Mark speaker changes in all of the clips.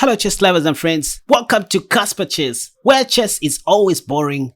Speaker 1: Hello chess lovers and friends, welcome to KaspaChess, where chess is always boring.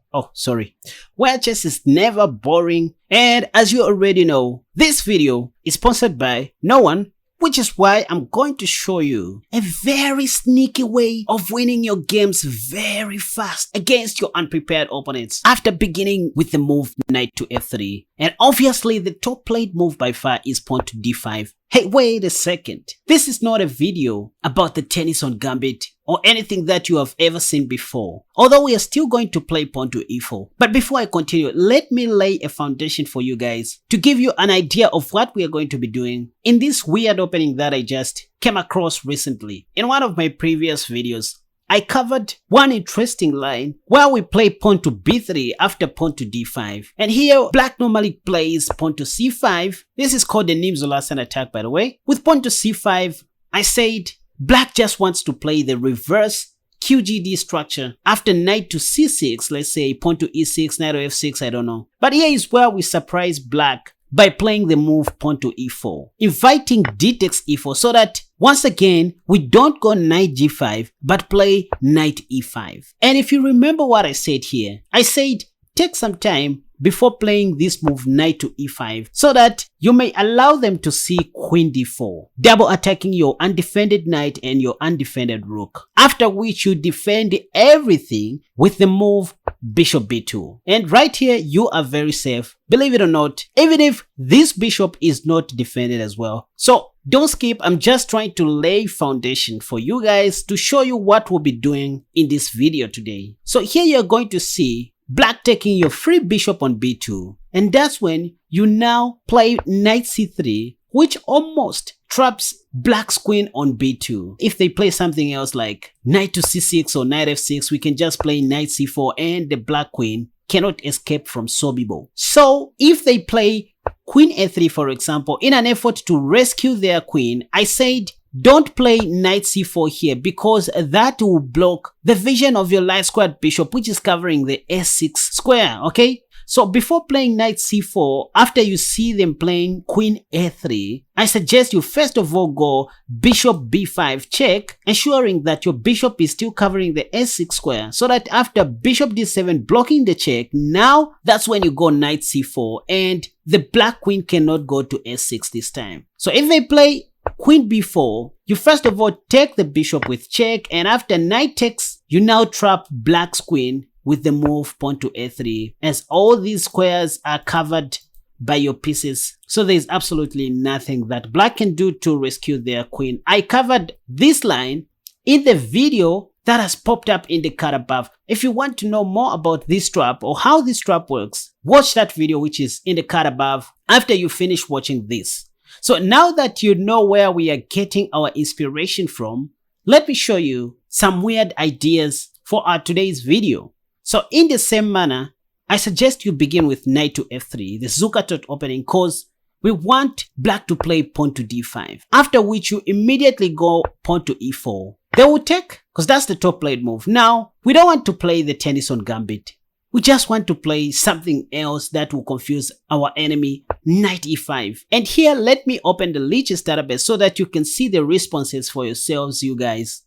Speaker 1: Where chess is never boring. And as you already know, this video is sponsored by no one, which is why I'm going to show you a very sneaky way of winning your games very fast against your unprepared opponents after beginning with the move knight to f3. And obviously the top played move by far is pawn to d5. Hey, wait a second. This is not a video about the tennis on Gambit or anything that you have ever seen before, although we are still going to play pawn to e4. But before I continue, let me lay a foundation for you guys to give you an idea of what we are going to be doing in this weird opening that I just came across recently. In one of my previous videos, I covered one interesting line where we play pawn to b3 after pawn to d5. And here, black normally plays pawn to c5. This is called the Nimzo-Larsen attack, by the way. With pawn to c5, I said black just wants to play the reverse QGD structure after knight to c6, let's say pawn to e6, knight to f6, I don't know. But here is where we surprise black by playing the move pawn to e4, inviting d takes e4 so that once again we don't go knight g5 but play knight e5. And if you remember what I said here, I said take some time before playing this move knight to e5 so that you may allow them to see queen d4, double attacking your undefended knight and your undefended rook, after which you defend everything with the move bishop b2. And right here you are very safe, believe it or not, even if this bishop is not defended as well. So don't skip, I'm just trying to lay foundation for you guys to show you what we'll be doing in this video today. So here you're going to see black taking your free bishop on b2, and that's when you now play knight c3, which almost traps black's queen on b2. If they play something else like knight to c6 or knight f6, we can just play knight c4 and the black queen cannot escape from Sobibo. So if they play queen a3, for example, in an effort to rescue their queen, I said don't play knight c4 here because that will block the vision of your light squared bishop, which is covering the s6 square, okay? So before playing knight c4, after you see them playing queen a3, I suggest you first of all go bishop b5 check, ensuring that your bishop is still covering the s6 square, so that after bishop d7 blocking the check, now that's when you go knight c4 and the black queen cannot go to s6 this time. So if they play queen b4, you first of all take the bishop with check, and after knight takes, you now trap black's queen with the move pawn to a3, as all these squares are covered by your pieces. So there's absolutely nothing that black can do to rescue their queen. I covered this line in the video that has popped up in the card above. If you want to know more about this trap or how this trap works, watch that video which is in the card above after you finish watching this. So now that you know where we are getting our inspiration from, let me show you some weird ideas for our today's video. So in the same manner, I suggest you begin with knight to f3, the Zuckertort opening, cause we want black to play pawn to d5, after which you immediately go pawn to e4. They will take, cause that's the top played move. Now, we don't want to play the tennis on Gambit. We just want to play something else that will confuse our enemy, knight e5. And here, let me open the Lichess database so that you can see the responses for yourselves, you guys.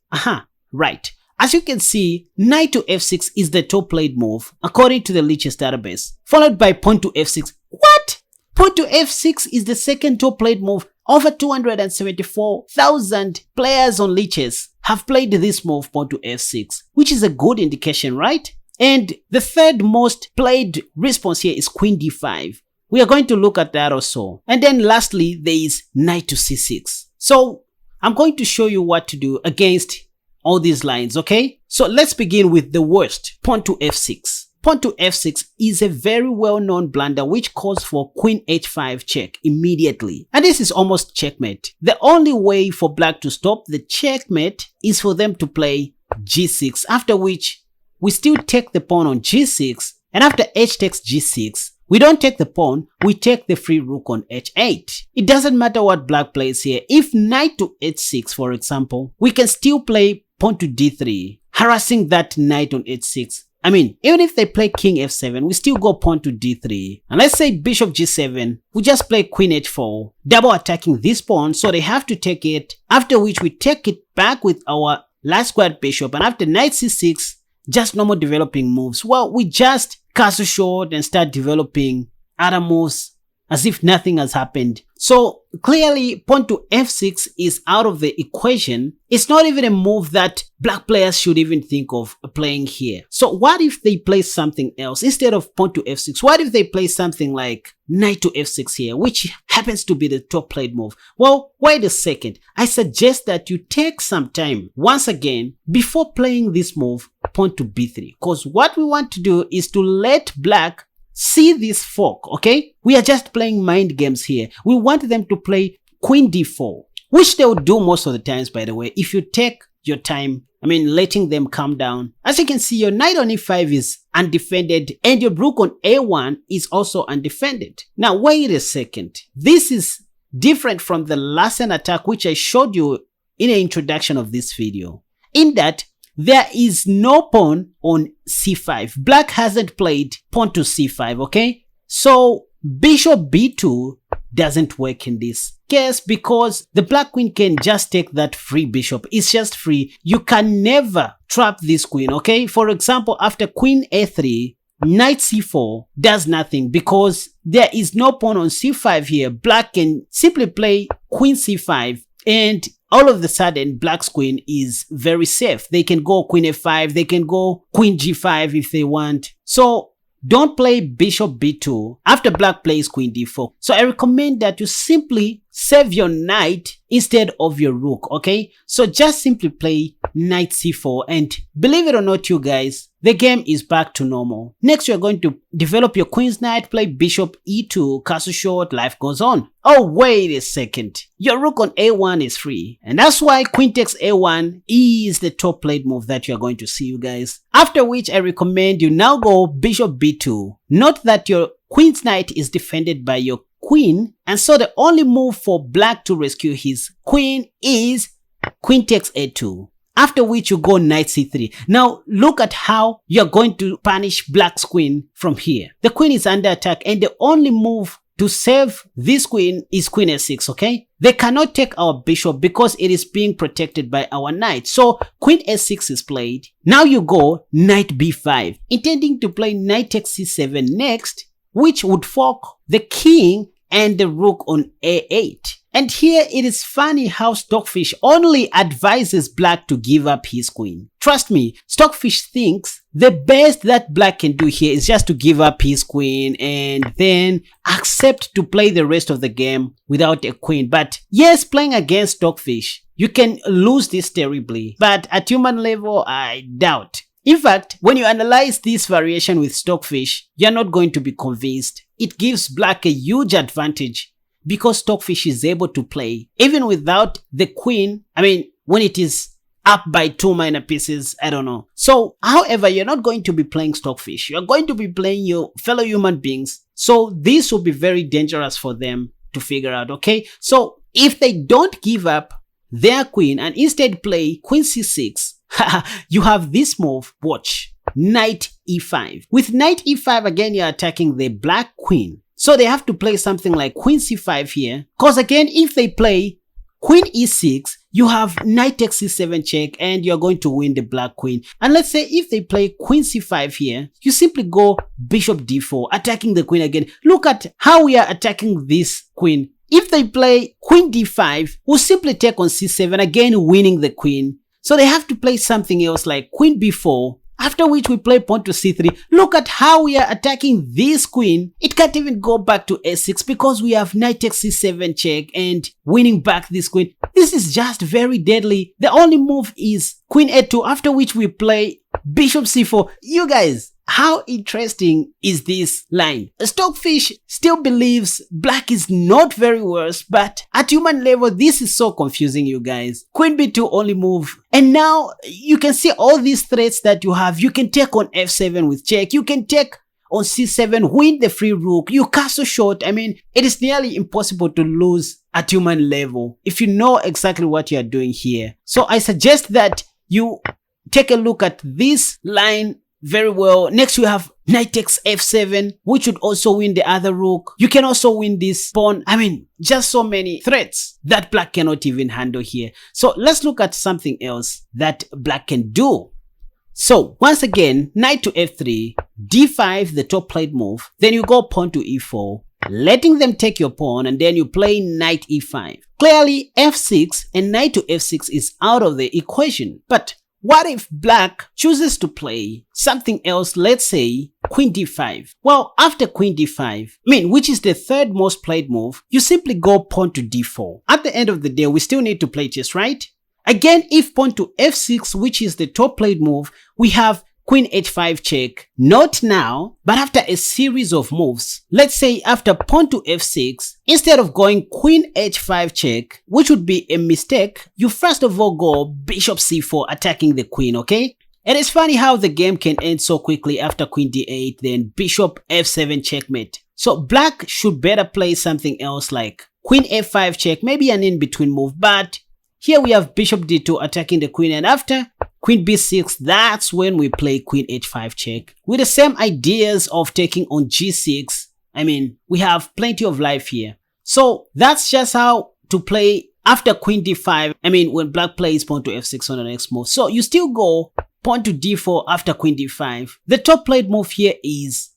Speaker 1: Right. As you can see, knight to f6 is the top played move according to the Lichess database, followed by pawn to f6. What? Pawn to f6 is the second top played move. Over 274,000 players on Lichess have played this move, pawn to f6, which is a good indication, right? And the third most played response here is queen d5. We are going to look at that also. And then lastly, there is knight to c6. So I'm going to show you what to do against all these lines, okay? So let's begin with the worst, pawn to f6. Pawn to f6 is a very well-known blunder which calls for queen h5 check immediately. And this is almost checkmate. The only way for black to stop the checkmate is for them to play g6, after which we still take the pawn on g6, and after h takes g6, we don't take the pawn, we take the free rook on h8. It doesn't matter what black plays here. If knight to h6, for example, we can still play pawn to d3, harassing that knight on h6. I mean, even if they play king f7, we still go pawn to d3. And let's say bishop g7, we just play queen h4, double attacking this pawn, so they have to take it, after which we take it back with our light squared bishop, and after knight c6, just normal developing moves. Well, we just castle short and start developing other moves as if nothing has happened. So clearly pawn to f6 is out of the equation. It's not even a move that black players should even think of playing here. So what if they play something else instead of pawn to f6? What if they play something like knight to f6 here, which happens to be the top played move? Well, wait a second. I suggest that you take some time once again before playing this move, pawn to b3, because what we want to do is to let black see this fork, okay? We are just playing mind games here. We want them to play queen d4, which they will do most of the times, by the way, if you take your time, letting them calm down. As you can see, your knight on e5 is undefended and your rook on a1 is also undefended. Now, wait a second. This is different from the last attack which I showed you in the introduction of this video, in that there is no pawn on c5. Black hasn't played pawn to c5, okay? So bishop b2 doesn't work in this case because the black queen can just take that free bishop. It's just free. You can never trap this queen, okay? For example, after queen a3, knight c4 does nothing because there is no pawn on c5 here. Black can simply play queen c5 and all of a sudden, black's queen is very safe. They can go queen f5, they can go queen g5 if they want. So don't play bishop b2 after black plays queen d4. So I recommend that you simply save your knight instead of your rook, okay? So just simply play knight c4, and believe it or not, you guys, the game is back to normal. Next, you're going to develop your queen's knight, play bishop e2, castle short, life goes on. Oh, wait a second. Your rook on a1 is free, and that's why queen takes a1 is the top played move that you're going to see, you guys. After which, I recommend you now go bishop b2. Note that your queen's knight is defended by your queen, and so the only move for black to rescue his queen is queen takes a2. After which you go knight c3. Now look at how you're going to punish black's queen from here. The queen is under attack and the only move to save this queen is queen a6, okay? They cannot take our bishop because it is being protected by our knight. So queen a6 is played. Now you go knight b5, intending to play knight takes c7 next, which would fork the king and the rook on a8. And here it is funny how Stockfish only advises black to give up his queen. Trust me, Stockfish thinks the best that black can do here is just to give up his queen and then accept to play the rest of the game without a queen. But yes, playing against Stockfish, you can lose this terribly. But at human level, I doubt. In fact, when you analyze this variation with Stockfish, you're not going to be convinced. It gives black a huge advantage because Stockfish is able to play even without the queen. When it is up by 2 minor pieces, I don't know. So, however, you're not going to be playing Stockfish. You're going to be playing your fellow human beings. So this will be very dangerous for them to figure out, okay? So if they don't give up their queen and instead play queen c6, you have this move, watch, knight e5. With knight e5, again, you're attacking the black queen. So they have to play something like queen c5 here. Because again, if they play queen e6, you have knight takes c7 check and you're going to win the black queen. And let's say if they play queen c5 here, you simply go bishop d4, attacking the queen again. Look at how we are attacking this queen. If they play queen d5, we'll simply take on c7, again winning the queen. So they have to play something else like queen b4. After which we play pawn to c3. Look at how we are attacking this queen. It can't even go back to a6 because we have knight takes c7 check and winning back this queen. This is just very deadly. The only move is queen a2, after which we play bishop c4. You guys, how interesting is this line? Stockfish still believes black is not very worse, but at human level, this is so confusing, you guys. Queen b2 only move. And now you can see all these threats that you have. You can take on f7 with check. You can take on c7, win the free rook. You castle short. It is nearly impossible to lose at human level if you know exactly what you are doing here. So I suggest that you take a look at this line very well. Next you have knight takes f7, which would also win the other rook. You can also win this pawn. I mean, just so many threats that black cannot even handle here. So let's look at something else that black can do. So once again, knight to f3, d5, the top played move. Then you go pawn to e4, letting them take your pawn, and then you play knight e5. Clearly f6 and knight to f6 is out of the equation. But what if black chooses to play something else, let's say queen d5? Well, after queen d5, which is the third most played move, you simply go pawn to d4. At the end of the day, we still need to play chess, right? Again, if pawn to f6, which is the top played move, we have queen h5 check, not now, but after a series of moves. Let's say after pawn to f6, instead of going queen h5 check, which would be a mistake, you first of all go bishop c4 attacking the queen, okay? And it's funny how the game can end so quickly after queen d8, then bishop f7 checkmate. So black should better play something else like queen f5 check, maybe an in-between move, but here we have bishop d2 attacking the queen, and after queen b6, that's when we play queen h5 check. With the same ideas of taking on g6, we have plenty of life here. So that's just how to play after queen d5, when black plays pawn to f6 on the next move. So you still go pawn to d4 after queen d5. The top played move here is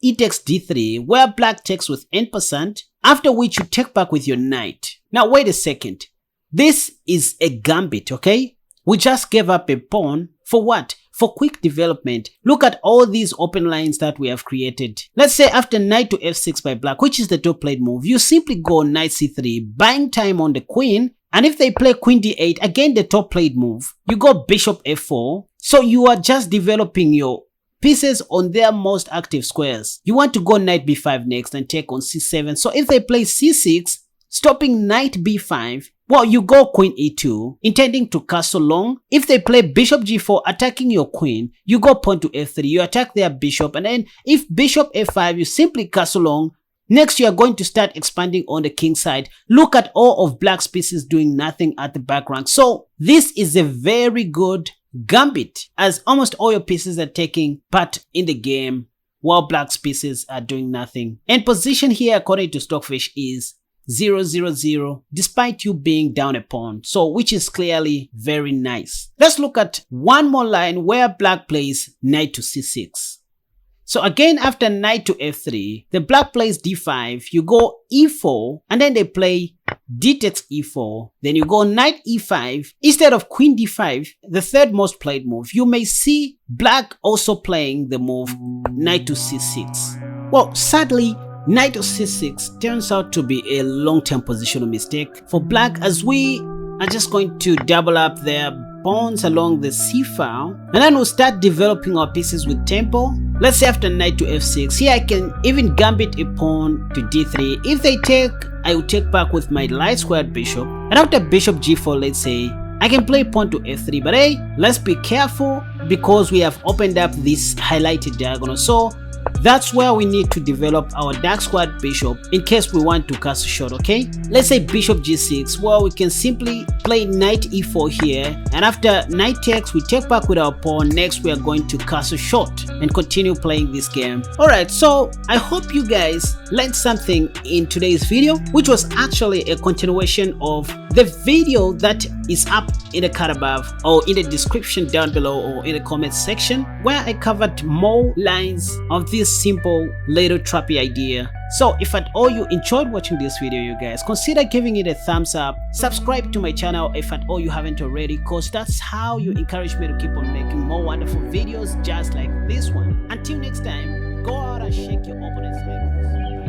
Speaker 1: e takes d3, where black takes with n%, after which you take back with your knight. Now wait a second. This is a gambit, okay? We just gave up a pawn for what? For quick development. Look at all these open lines that we have created. Let's say after knight to f6 by black, which is the top played move, you simply go knight c3, buying time on the queen. And if they play queen d8, again the top played move, you go bishop f4. So you are just developing your pieces on their most active squares. You want to go knight b5 next and take on c7. So if they play c6, stopping knight b5, well, you go queen e2, intending to castle long. If they play bishop g4, attacking your queen, you go pawn to f3, you attack their bishop, and then if bishop f5, you simply castle long. Next, you are going to start expanding on the king side. Look at all of black's pieces doing nothing at the back rank. So this is a very good gambit, as almost all your pieces are taking part in the game, while black's pieces are doing nothing. And position here, according to Stockfish, is 0-0-0, despite you being down a pawn, so which is clearly very nice. Let's look at one more line where black plays knight to c6. So again, after knight to f3, the black plays d5, you go e4, and then they play d takes e4, then you go knight e5 instead of queen d5, the third most played move. You may see black also playing the move knight to c6. Well, sadly, knight to c6 turns out to be a long-term positional mistake for black, as we are just going to double up their pawns along the c file, and then we'll start developing our pieces with tempo. Let's say after knight to f6, here I can even gambit a pawn to d3. If they take, I will take back with my light squared bishop, and after bishop g4, let's say, I can play pawn to f3, but hey, let's be careful because we have opened up this highlighted diagonal. So that's where we need to develop our dark squared bishop in case we want to castle short, okay? Let's say bishop g6, well, we can simply play knight e4 here, and after knight takes, we take back with our pawn. Next, we are going to castle short and continue playing this game. Alright, so I hope you guys learned something in today's video, which was actually a continuation of the video that is up in the card above, or in the description down below, or in the comment section, where I covered more lines of this simple little trappy idea. So if at all you enjoyed watching this video, you guys, consider giving it a thumbs up, subscribe to my channel if at all you haven't already, cause that's how you encourage me to keep on making more wonderful videos just like this one. Until next time, go out and shake your opponent's leg.